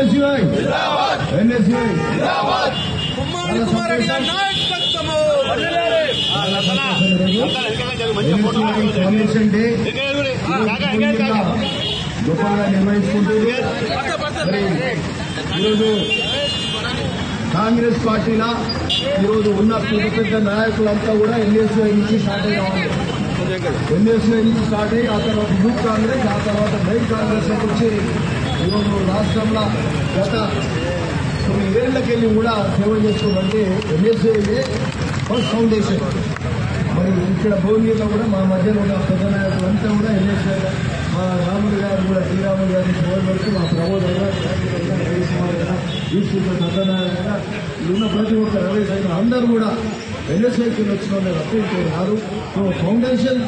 NSUI NSUI foundation day గొప్పగా నిర్వహించుకుంటుంది. ఈరోజు కాంగ్రెస్ పార్టీలో ఈరోజు ఉన్న పెద్ద నాయకులంతా కూడా ఎన్ఎస్యుఐ నుంచి స్టార్ట్ అయ్యారు. ఎన్ఎస్యుఐ నుంచి స్టార్ట్ అయ్యి ఆ తర్వాత యూత్ కాంగ్రెస్, ఆ తర్వాత మెయిన్ కాంగ్రెస్ వచ్చి ఈరోజు రాష్ట్రంలో గత 9 ఏళ్లకెళ్ళి కూడా సేవ చేస్తుందంటే ఎన్ఎస్యుఐ ఫస్ట్ ఫౌండేషన్. మరి ఇక్కడ భువనగిరిలో కూడా మా మధ్యలో ఉన్న పెద్ద నాయకులు అంతా కూడా ఎన్ఎస్ఐ, మా రాములు గారు కూడా శ్రీరాములు గారిని కోరబడుతూ మా ప్రబోధం ఈశ్వర సత్యనారాయణ ఉన్న ప్రతి ఒక్క రమేష్ అయిన అందరూ కూడా ఎన్ఎస్ఐకి వచ్చిన వాళ్ళు రప్పించుకున్నారు. ఫౌండేషన్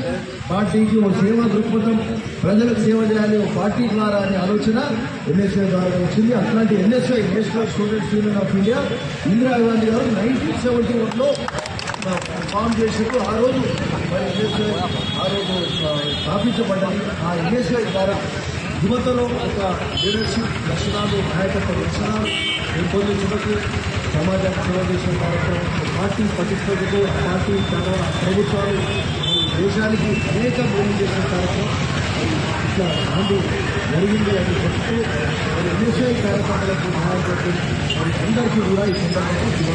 పార్టీకి ఒక సేవా దృక్పథం, ప్రజలకు సేవ చేయాలి ఒక పార్టీ ద్వారా అనే ఆలోచన ఎన్ఎస్ఐ ద్వారా వచ్చింది. అట్లాంటి NSI national students union of India Indira Gandhi గారు 1971లో ఫామ్ చేసినప్పుడు ఆ రోజు స్థాపించబడ్డాయి. ఆ ఎన్ఎస్ఐ ద్వారా యువతలో ఒక లీడర్షిప్ లక్షణాలు, నాయకత్వ లక్షణాలు పెంపొందించడానికి, సమాజానికి సేవ చేసిన కార్యక్రమం, పార్టీ పటిష్టతకు పార్టీ చాలా ప్రభుత్వాలు దేశానికి అనేక మేలు చేసిన కార్యక్రమం ఇట్లా ముందు జరిగింది అని చెప్తూ మరి ఎన్ఎస్ఐ కార్యక్రమాలకు నాయకత్వం అందరికీ కూడా ఈ సందర్భంగా